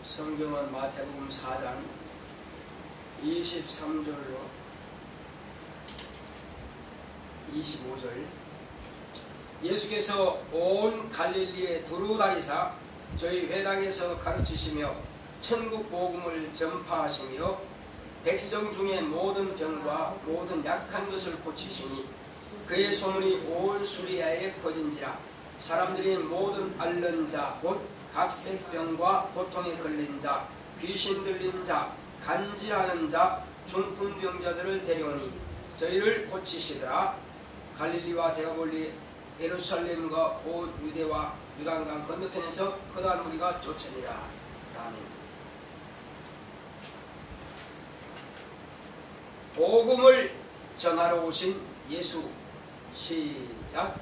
성경은 마태복음 4장 23절로 25절. 예수께서 온 갈릴리에 두루 다니사 저희 회당에서 가르치시며 천국 복음을 전파하시며 백성 중에 모든 병과 모든 약한 것을 고치시니 그의 소문이 온 수리아에 퍼진지라. 사람들이 모든 앓는 자 곧 각색병과 고통에 걸린 자, 귀신 들린 자, 간질하는 자, 중풍병자들을 데려오니 저희를 고치시더라. 갈릴리와 데가볼리, 예루살렘과 온 유대와 유단강 건너편에서 거대한 무리가 쫓으니라. 아멘. 복음을 전하러 오신 예수. 시작.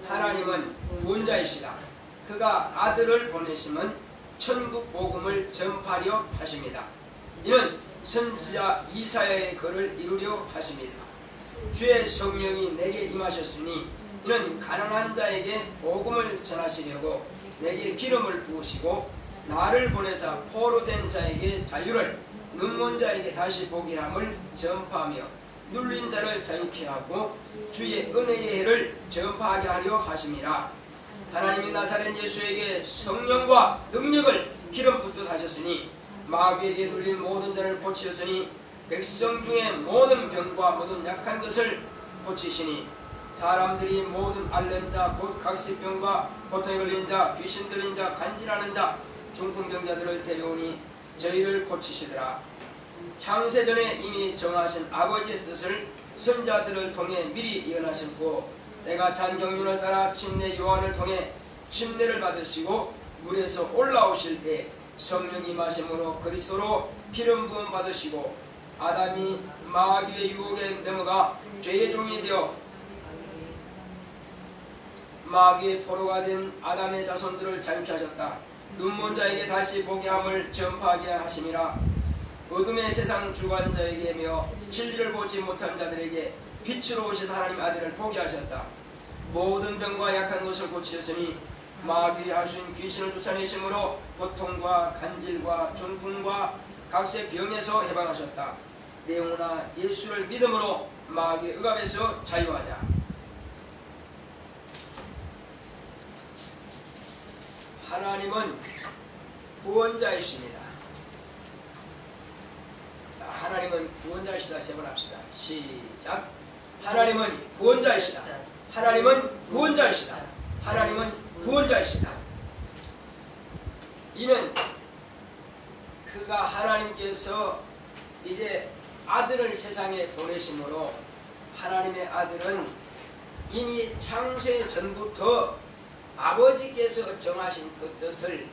하나님은 구원자이시다. 그가 아들을 보내심은 천국 복음을 전파하려 하십니다. 이는 선지자 이사야의 글을 이루려 하십니다. 주의 성령이 내게 임하셨으니 이는 가난한 자에게 복음을 전하시려고 내게 기름을 부으시고 나를 보내사 포로된 자에게 자유를, 눈먼 자에게 다시 보게 함을 전파하며 눌린 자를 자유케 하고 주의 은혜의 해를 전파하게 하려 하심이라. 하나님이 나사렛 예수에게 성령과 능력을 기름 붓듯 하셨으니 마귀에게 눌린 모든 자를 고치셨으니 백성 중에 모든 병과 모든 약한 것을 고치시니 사람들이 모든 앓는 자 곧 각색병과 고통에 걸린 자, 귀신 들린 자, 간질하는 자, 중풍병자들을 데려오니 저희를 고치시더라. 창세전에 이미 정하신 아버지의 뜻을 선자들을 통해 미리 예언하셨고 내가 잔경륜을 따라 침례 요한을 통해 침례를 받으시고 물에서 올라오실 때 성령이 임하심으로 그리스도로 기름 부음 받으시고 아담이 마귀의 유혹에 넘어가 죄의 종이 되어 마귀의 포로가 된 아담의 자손들을 자유케 하셨다. 눈먼 자에게 다시 보게 함을 전파하게 하심이라. 어둠의 세상 주관자에게며 진리를 보지 못한 자들에게 빛으로 오신 하나님 아들을 보게 하셨다. 모든 병과 약한 것을 고치셨으니 마귀의 할 수 있는 귀신을 쫓아내심으로 고통과 간질과 중풍과 각색 병에서 해방하셨다. 내오나 예수를 믿음으로 마귀의 억압에서 자유하자. 하나님은 구원자이십니다. 자, 하나님은 구원자이시다. 세 번 합시다. 시작. 하나님은 구원자이시다. 하나님은 구원자이시다. 하나님은 구원자이시다. 이는 그가 하나님께서 이제 아들을 세상에 보내심으로 하나님의 아들은 이미 창세 전부터 아버지께서 정하신 그 뜻을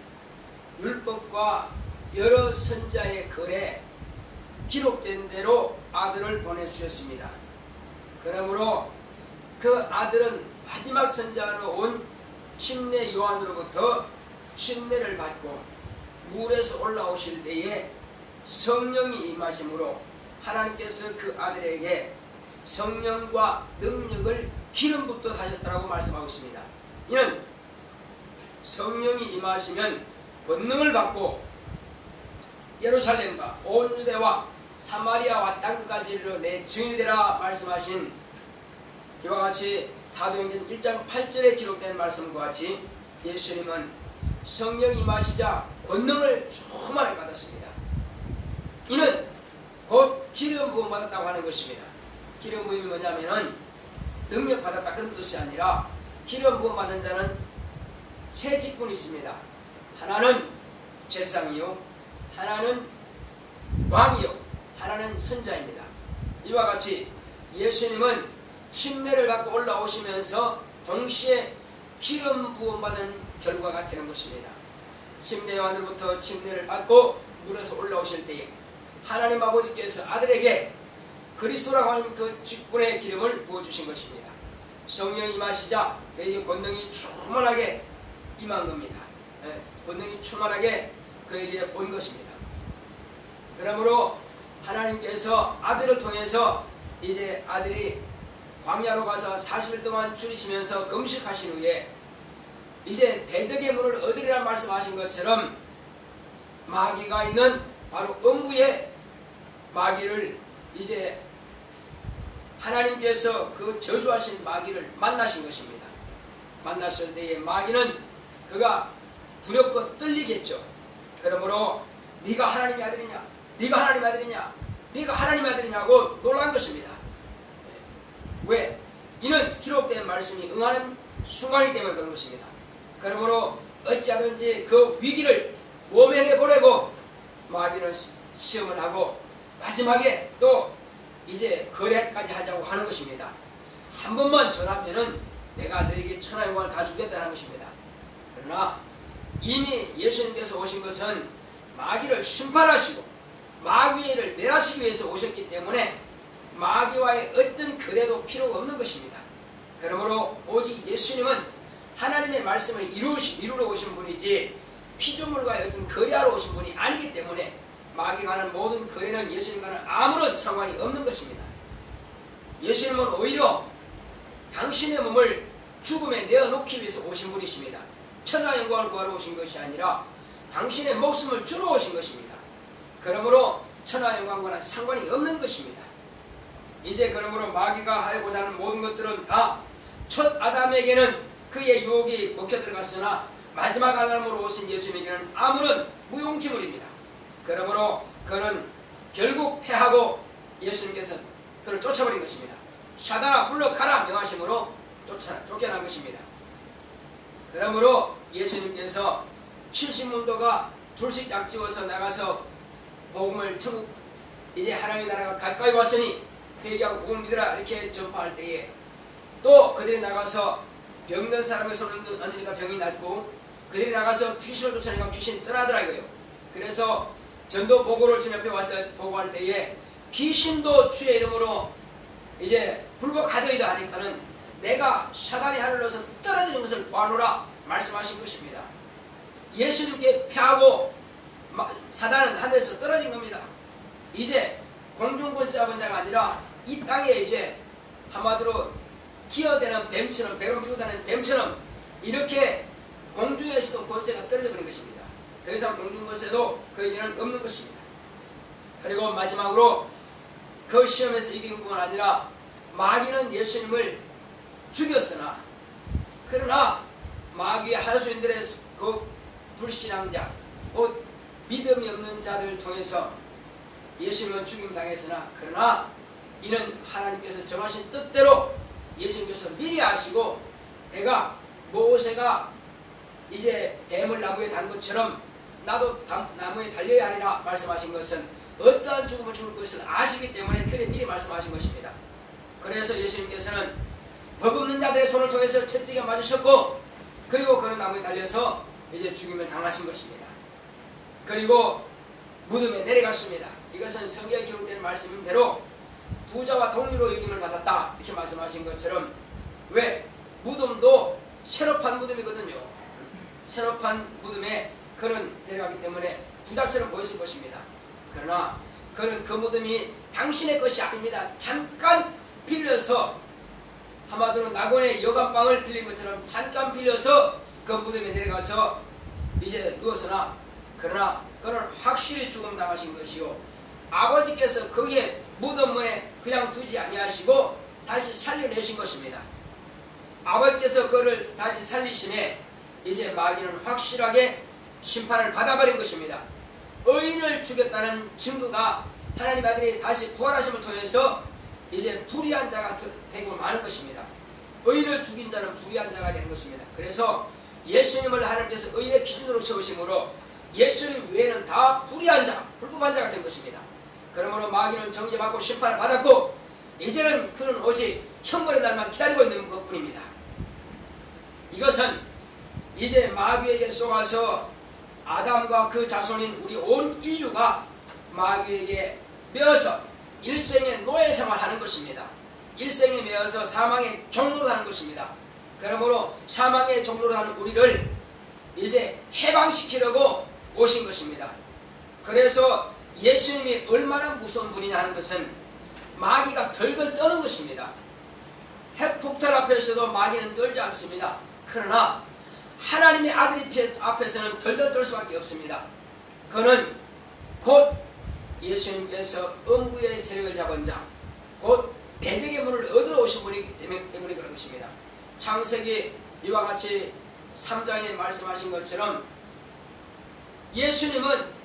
율법과 여러 선자의 글에 기록된 대로 아들을 보내주셨습니다. 그러므로 그 아들은 마지막 선자로 온 침례 요한으로부터 침례를 받고 물에서 올라오실 때에 성령이 임하심으로 하나님께서 그 아들에게 성령과 능력을 기름 붓듯 하셨다고 말씀하고 있습니다. 이는 성령이 임하시면 권능을 받고 예루살렘과 온 유대와 사마리아와 땅끝까지 이르러 내 증인이 되라 말씀하신 이와 같이 사도행전 1장 8절에 기록된 말씀과 같이 예수님은 성령이 임하시자 권능을 충만하게 받았습니다. 이는 곧 기름 부음 받았다고 하는 것입니다. 기름 부음이 뭐냐면은 능력 받았다 그런 뜻이 아니라 기름 부음 받는 자는 세 직분이 있습니다. 하나는 제사장이요, 하나는 왕이요, 하나는 선자입니다. 이와 같이 예수님은 침례를 받고 올라오시면서 동시에 기름 부음 받은 결과가 되는 것입니다. 침례 요한으로부터 침례를 받고 물에서 올라오실 때에 하나님 아버지께서 아들에게 그리스도라고 하는 그 직분의 기름을 부어주신 것입니다. 성령이 임하시자 그에게 권능이 충만하게 임한 겁니다. 권능이 충만하게 그에게 온 것입니다. 그러므로 하나님께서 아들을 통해서 이제 아들이 광야로 가서 40일 동안 줄이시면서 금식하신 후에 이제 대적의 문을 얻으리라 말씀하신 것처럼 마귀가 있는 바로 음부의 마귀를 이제 하나님께서 그 저주하신 마귀를 만나신 것입니다. 만났을 때에 마귀는 그가 두렵고 떨리겠죠. 그러므로 네가 하나님의 아들이냐, 네가 하나님의 아들이냐, 네가 하나님의 아들이냐고 놀란 것입니다. 왜? 이는 기록된 말씀이 응하는 순간이기 때문에 그런 것입니다. 그러므로 어찌하든지 그 위기를 모면해 보려고 마귀는 시험을 하고 마지막에 또 이제 거래까지 하자고 하는 것입니다. 한 번만 전하면은 내가 너에게 천하 영광을 다 주겠다는 것입니다. 그러나 이미 예수님께서 오신 것은 마귀를 심판하시고 마귀를 멸하시기 위해서 오셨기 때문에 마귀와의 어떤 거래도 필요가 없는 것입니다. 그러므로 오직 예수님은 하나님의 말씀을 이루러 오신 분이지 피조물과의 어떤 거래하러 오신 분이 아니기 때문에 마귀가 하는 모든 거래는 예수님과는 아무런 상관이 없는 것입니다. 예수님은 오히려 당신의 몸을 죽음에 내어놓기 위해서 오신 분이십니다. 천하 영광을 구하러 오신 것이 아니라 당신의 목숨을 주러 오신 것입니다. 그러므로 천하 영광과는 상관이 없는 것입니다. 이제 그러므로 마귀가 하고자 하는 모든 것들은 다 첫 아담에게는 그의 유혹이 먹혀 들어갔으나 마지막 아담으로 오신 예수님에게는 아무런 무용지물입니다. 그러므로 그는 결국 패하고 예수님께서 그를 쫓아버린 것입니다. 사단아 물러가라 명하심으로 쫓겨난 것입니다. 그러므로 예수님께서 70문도가 둘씩 짝지어서 나가서 복음을 천국 이제 하나님의 나라가 가까이 왔으니 회개하고 복음을 믿으라 이렇게 전파할 때에 또 그들이 나가서 병든 사람의 손을 얹으니까 병이 낫고 그들이 나가서 귀신을 쫓아내니까 귀신이 떠나더라 이거예요. 그래서 전도 보고를 주님 앞에 와서 보고할 때에 귀신도 주의 이름으로 이제 불복하더이다 하니까는 내가 사단의 하늘로서 떨어지는 것을 보아노라 말씀하신 것입니다. 예수님께 패하고 사단은 하늘에서 떨어진 겁니다. 이제 공중권세 잡은 자가 아니라 이 땅에 이제 한마디로 기어대는 뱀처럼 배로 밀고 다니는 뱀처럼 이렇게 공중에서도 권세가 떨어져 버린 것입니다. 더 이상 공중권세도 그 이제는 없는 것입니다. 그리고 마지막으로 그 시험에서 이긴 뿐만 아니라 마귀는 예수님을 죽였으나 그러나 마귀의 하수인들의 그 불신앙자 곧 믿음이 없는 자들을 통해서 예수님은 죽임당했으나 그러나 이는 하나님께서 정하신 뜻대로 예수님께서 미리 아시고 내가 모세가 이제 뱀을 나무에 단 것처럼 나도 나무에 달려야 하리라 말씀하신 것은 어떠한 죽음을 죽을 것을 아시기 때문에 그래 미리 말씀하신 것입니다. 그래서 예수님께서는 버금는 자들의 손을 통해서 채찍에 맞으셨고 그리고 그런 나무에 달려서 이제 죽임을 당하신 것입니다. 그리고 무덤에 내려갔습니다. 이것은 성경에 기록된 말씀인 대로 부자와 동리로 여김을 받았다 이렇게 말씀하신 것처럼 왜? 무덤도 새로 판 무덤이거든요. 새로 판 무덤에 그는 내려가기 때문에 부자처럼 보였을 것입니다. 그러나 그는 그 무덤이 당신의 것이 아닙니다. 잠깐 빌려서 한마디로 낙원의 여관방을 빌린 것처럼 잠깐 빌려서 그 무덤에 내려가서 이제 누웠으나 그러나 그는 확실히 죽음 당하신 것이요 아버지께서 거기에 무덤에 그냥 두지 아니하시고 다시 살려내신 것입니다. 아버지께서 그를 다시 살리심에 이제 마귀는 확실하게 심판을 받아버린 것입니다. 의인을 죽였다는 증거가 하나님 아들이 다시 부활하심을 통해서 이제 불의한 자가 되고 마는 것입니다. 의인을 죽인 자는 불의한 자가 되는 것입니다. 그래서 예수님을 하나님께서 의인의 기준으로 세우심으로 예수님 외에는 다 불의한 자, 불법한 자가 된 것입니다. 그러므로 마귀는 정죄받고 심판을 받았고 이제는 그는 오직 형벌의 날만 기다리고 있는 것뿐입니다. 이것은 이제 마귀에게 속아서 아담과 그 자손인 우리 온 인류가 마귀에게 매어서 일생의 노예 생활하는 것입니다. 일생에 매어서 사망의 종로로 하는 것입니다. 그러므로 사망의 종로로 하는 우리를 이제 해방시키려고 오신 것입니다. 그래서 예수님이 얼마나 무서운 분이냐 하는 것은 마귀가 덜덜 떠는 것입니다. 핵폭탄 앞에서도 마귀는 떨지 않습니다. 그러나 하나님의 아들 앞에서는 덜덜 떨 수밖에 없습니다. 그는 곧 예수님께서 음부의 세력을 잡은 자, 곧 대적의 문을 얻으러 오신 분이기 때문에 그런 것입니다. 창세기 이와 같이 3장에 말씀하신 것처럼 예수님은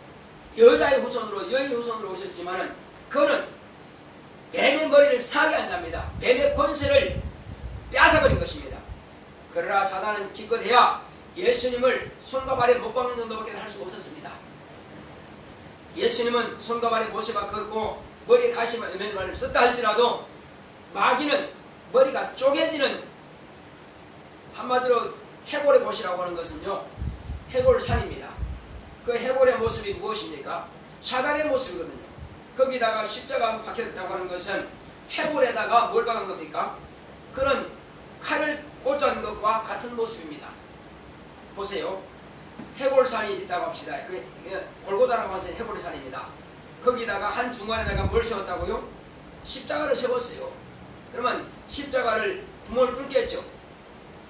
여자의 후손으로 여인의 후손으로 오셨지만은 그는 뱀의 머리를 사게 한 자입니다. 뱀의 권세를 빼앗아버린 것입니다. 그러나 사단은 기껏해야 예수님을 손과 발에 못 박는 정도밖에 할 수가 없었습니다. 예수님은 손과 발에 못이 박혔고 머리에 가시를 썼다 할지라도 마귀는 머리가 쪼개지는, 한마디로 해골의 곳이라고 하는 것은요, 해골산입니다. 그 해골의 모습이 무엇입니까? 사단의 모습이거든요. 거기다가 십자가가 박혔다고 하는 것은 해골에다가 뭘 박은 겁니까? 그런 칼을 꽂은 것과 같은 모습입니다. 보세요. 해골산이 있다고 합시다. 골고다라고 하는 해골의 산입니다. 거기다가 한 중간에다가 뭘 세웠다고요? 십자가를 세웠어요. 그러면 십자가를 구멍을 뚫겠죠.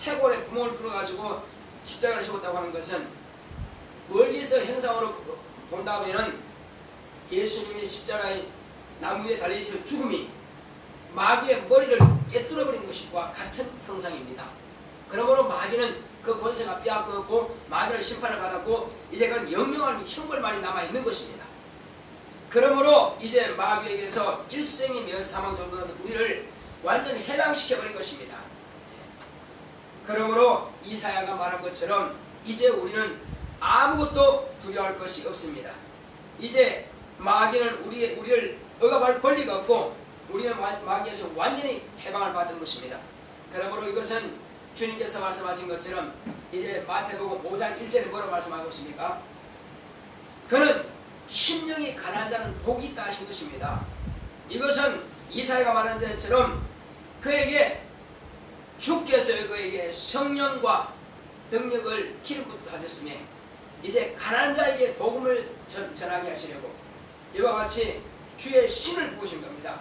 해골에 구멍을 뚫어가지고 십자가를 세웠다고 하는 것은 멀리서 형상으로 본다면은 예수님이 십자가의 나무 위에 달려있을 죽음이 마귀의 머리를 깨뚫어버린 것과 같은 형상입니다. 그러므로 마귀는 그 권세가 빼앗겼고 마귀를 심판을 받았고 이제 그런 영영한 형벌만이 남아있는 것입니다. 그러므로 이제 마귀에게서 일생이 메어서 사망선고하는 우리를 완전히 해방시켜버린 것입니다. 그러므로 이사야가 말한 것처럼 이제 우리는 아무것도 두려워할 것이 없습니다. 이제 마귀는 우리를 억압할 권리가 없고 우리는 마귀에서 완전히 해방을 받은 것입니다. 그러므로 이것은 주님께서 말씀하신 것처럼 이제 마태복음 5장 1절에 뭐라고 말씀하고 있습니까? 그는 심령이 가난한 자는 복이 있다 하신 것입니다. 이것은 이사야가 말한 것처럼 그에게 주께서 그에게 성령과 능력을 기름부터 가졌으며 이제 가난한 자에게 복음을 전하게 하시려고 이와 같이 주의 신을 부으신 겁니다.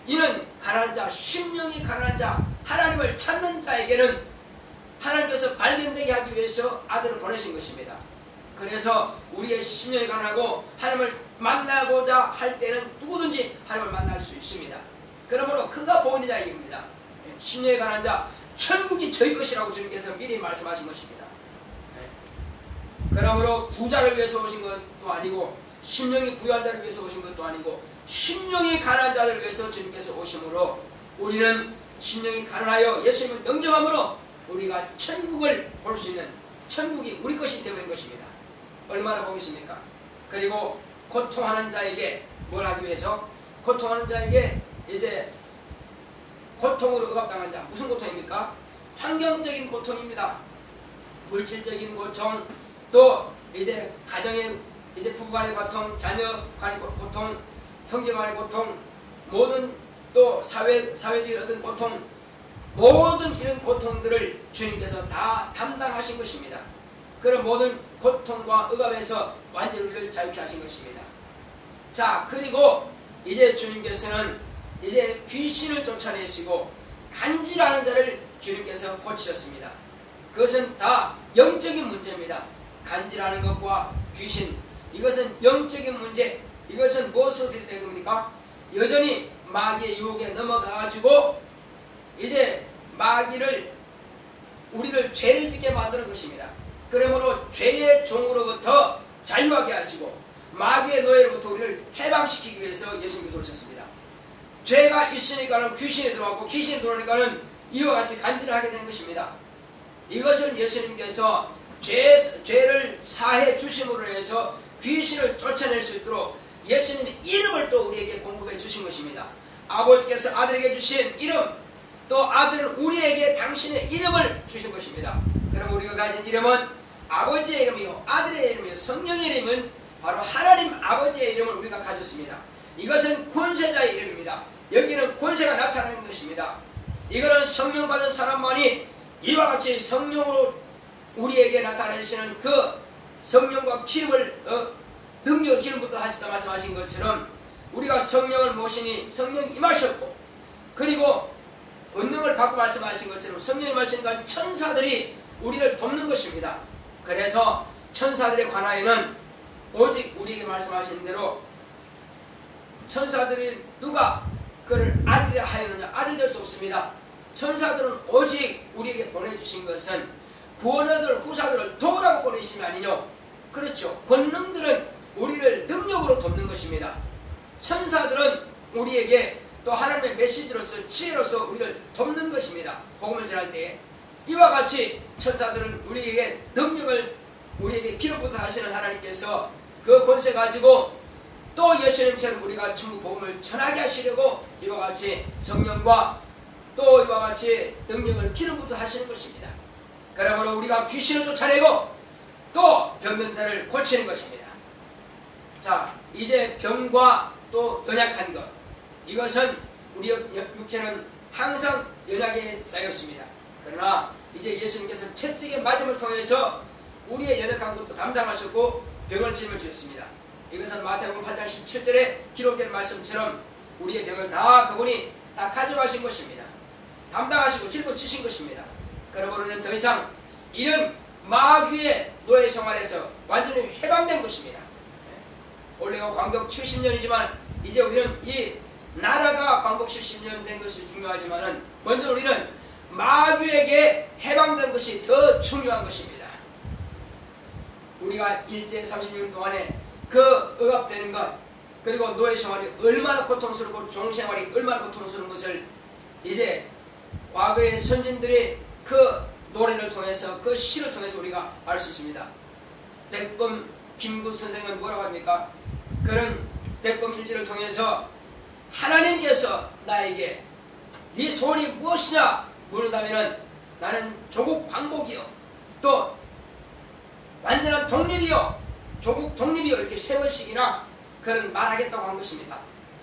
이는 가난한 자, 심령이 가난한 자, 하나님을 찾는 자에게는 하나님께서 발견되게 하기 위해서 아들을 보내신 것입니다. 그래서 우리의 심령이 가난하고 하나님을 만나고자 할 때는 누구든지 하나님을 만날 수 있습니다. 그러므로 그가 복인 자 얘기입니다. 심령이 가난한 자, 천국이 저희 것이라고 주님께서 미리 말씀하신 것입니다. 그러므로 부자를 위해서 오신 것도 아니고 심령이 부유한 자를 위해서 오신 것도 아니고 심령이 가난한 자를 위해서 주님께서 오심으로 우리는 심령이 가난하여 예수님을 영접함으로 우리가 천국을 볼 수 있는, 천국이 우리 것이 되어버린 것입니다. 얼마나 보겠습니까? 그리고 고통하는 자에게 뭘 하기 위해서? 고통하는 자에게 이제 고통으로 억압당한 자, 무슨 고통입니까? 환경적인 고통입니다. 물질적인 고통, 또 이제 가정의 이제 부부간의 고통, 자녀 간의 고통, 형제 간의 고통, 모든 또 사회적인 어떤 고통, 모든 이런 고통들을 주님께서 다 담당하신 것입니다. 그런 모든 고통과 억압에서 완전히 우리를 자유케 하신 것입니다. 자, 그리고 이제 주님께서는 이제 귀신을 쫓아내시고 간질하는 자를 주님께서 고치셨습니다. 그것은 다 영적인 문제입니다. 간질하는 것과 귀신, 이것은 영적인 문제. 이것은 무엇으로 비롯된 겁니까? 여전히 마귀의 유혹에 넘어가가지고 이제 마귀를, 우리를 죄를 짓게 만드는 것입니다. 그러므로 죄의 종으로부터 자유하게 하시고 마귀의 노예로부터 우리를 해방시키기 위해서 예수님께서 오셨습니다. 죄가 있으니까는 귀신이 들어왔고 귀신이 들어오니까는 이와 같이 간질을 하게 된 것입니다. 이것을 예수님께서 죄를 사해 주심으로 해서 귀신을 쫓아낼 수 있도록 예수님의 이름을 또 우리에게 공급해 주신 것입니다. 아버지께서 아들에게 주신 이름, 또 아들은 우리에게 당신의 이름을 주신 것입니다. 그럼 우리가 가진 이름은 아버지의 이름이요, 아들의 이름이요, 성령의 이름은 바로 하나님 아버지의 이름을 우리가 가졌습니다. 이것은 권세자의 이름입니다. 여기는 권세가 나타나는 것입니다. 이거는 성령 받은 사람만이 이와 같이 성령으로 우리에게 나타내시는 그 성령과 기름을 능력 기름부터 하시다 말씀하신 것처럼 우리가 성령을 모시니 성령이 임하셨고, 그리고 권능을 받고 말씀하신 것처럼 성령이 임하신 건 천사들이 우리를 돕는 것입니다. 그래서 천사들에 관하여는 오직 우리에게 말씀하신 대로 천사들이 누가 그를 아들이라 하였느냐? 아들 될 수 없습니다. 천사들은 오직 우리에게 보내주신 것은 구원 얻을 후사들을 도우라고 보내심이 아니뇨. 그렇죠. 권능들은 우리를 능력으로 돕는 것입니다. 천사들은 우리에게 또 하나님의 메시지로서 지혜로서 우리를 돕는 것입니다. 복음을 전할 때에 이와 같이 천사들은 우리에게 능력을 우리에게 기름부터 하시는 하나님께서 그 권세 가지고 또 예수님처럼 우리가 천국 복음을 전하게 하시려고 이와 같이 성령과 또 이와 같이 능력을 기름부터 하시는 것입니다. 그러므로 우리가 귀신을 쫓아내고 또 병든 자를 고치는 것입니다. 자, 이제 병과 또 연약한 것, 이것은 우리 육체는 항상 연약에 쌓였습니다. 그러나 이제 예수님께서 채찍의 맞음을 통해서 우리의 연약한 것도 담당하셨고 병을 짊어 주셨습니다. 이것은 마태복음 8장 17절에 기록된 말씀처럼 우리의 병을 다 그분이 다 가져가신 것입니다. 담당하시고 짊어지신 것입니다. 그러므로 우리는 더 이상 이런 마귀의 노예 생활에서 완전히 해방된 것입니다. 원래가 광복 70년이지만 이제 우리는 이 나라가 광복 70년 된 것이 중요하지만은 먼저 우리는 마귀에게 해방된 것이 더 중요한 것입니다. 우리가 일제 36년 동안에 그 억압되는 것, 그리고 노예 생활이 얼마나 고통스럽고 종생활이 얼마나 고통스러운 것을 이제 과거의 선진들의 그 노래를 통해서 그 시를 통해서 우리가 알 수 있습니다. 백범 김구 선생은 뭐라고 합니까? 그런 백범 일지를 통해서 하나님께서 나에게 네 소원이 무엇이냐 물은다면은 나는 조국 광복이요, 또 완전한 독립이요, 조국 독립이요, 이렇게 세 번씩이나 그런 말하겠다고 한 것입니다.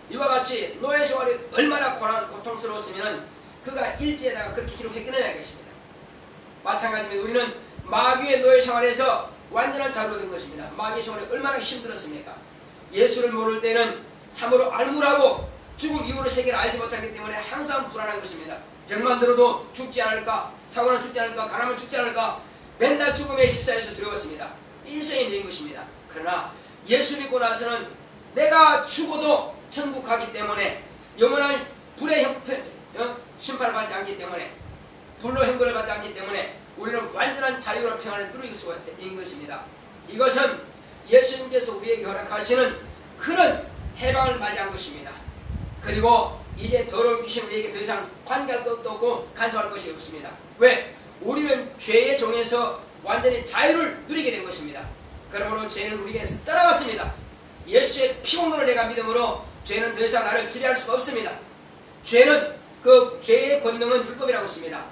이와 같이 노예 생활이 얼마나 고통스러웠으면 그가 일지에다가 그렇게 기록했겠느냐 것입니다. 마찬가지로 우리는 마귀의 노예 생활에서 완전한 자유로 된 것입니다. 마귀의 생활이 얼마나 힘들었습니까? 예수를 모를 때는 참으로 알무라고 죽음 이후의 세계를 알지 못하기 때문에 항상 불안한 것입니다. 병만 들어도 죽지 않을까, 사고나 죽지 않을까, 가나면 죽지 않을까, 맨날 죽음에 휩싸여서 두려웠습니다. 일생이 된 것입니다. 그러나 예수 믿고 나서는 내가 죽어도 천국 가기 때문에 영원한 불의 심판을 받지 않기 때문에, 불로 형벌을 받지 않기 때문에 우리는 완전한 자유와 평안을 누릴 수가 있는 것입니다. 이것은 예수님께서 우리에게 허락하시는 그런 해방을 맞이한 것입니다. 그리고 이제 더러운 귀신 우리에게 더 이상 관계할 것도 없고 간섭할 것이 없습니다. 왜? 우리는 죄의 종에서 완전히 자유를 누리게 된 것입니다. 그러므로 죄는 우리에게 떠나갔습니다. 예수의 피공로를 내가 믿음으로 죄는 더 이상 나를 지배할 수가 없습니다. 죄는 그 죄의 권능은 율법이라고 했습니다.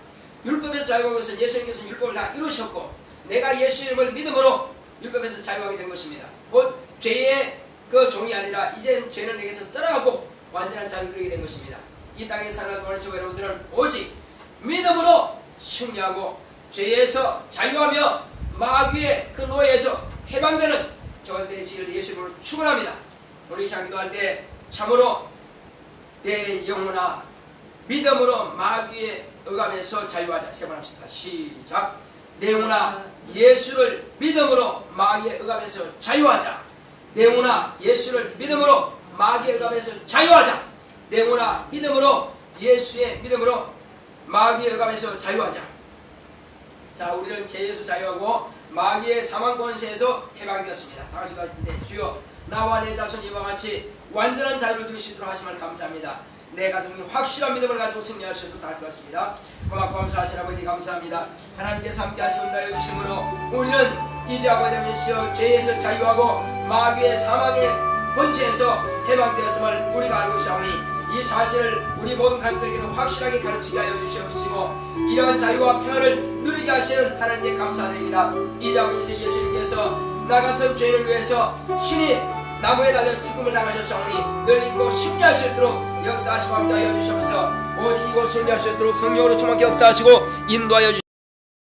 율법에서 자유하는 것은 예수님께서 율법을 다 이루셨고 내가 예수님을 믿음으로 율법에서 자유하게 된 것입니다. 곧 죄의 그 종이 아니라 이젠 죄는 내게서 떠나가고 완전한 자유를 누리게 된 것입니다. 이 땅에 살아가는 원하시고 여러분들은 오직 믿음으로 승리하고 죄에서 자유하며 마귀의 그 노예에서 해방되는 저한테의 지혜를 예수님으로 축원합니다. 우리 시간 기도할 때 참으로 내 영혼아 믿음으로 마귀의 억압에서 자유하자. 세 번 합시다. 시작. 내 영혼아 예수를 믿음으로 마귀의 억압에서 자유하자. 내 영혼아 예수를 믿음으로 마귀의 억압에서 자유하자. 내 영혼아 믿음으로 예수의 믿음으로 마귀의 억압에서 자유하자. 자, 우리는 죄에서 자유하고 마귀의 사망 권세에서 해방되었습니다. 다 같이 가시는데 주여 나와 내 자손 이와 같이 완전한 자유를 누릴 수 있도록 하심을 감사합니다. 내 가정이 확실한 믿음을 가지고 승리할 수 있도록 다 같이 갔습니다. 고맙고 감사하신 아버지 감사합니다. 하나님께서 함께 하시온다 여주심으로 우리는 이제 아버지 하면서 죄에서 자유하고 마귀의 사망의 권세에서 해방되었음을 우리가 알고 있사오니 이 사실을 우리 모든 가족들에게도 확실하게 가르치게 하여 주시옵시고 이러한 자유와 평안을 누리게 하시는 하나님께 감사드립니다. 이제 아버지 예수님께서 나 같은 죄인을 위해서 신이 나무에 달려 죽음을 당하셨사오니 늘 잊고 승리할 수 있도록 역사하시고 함께 하여 주시옵소서. 오직 이곳 승리할 수 있도록 성령으로 충만케 역사하시고 인도하여 주시옵소서.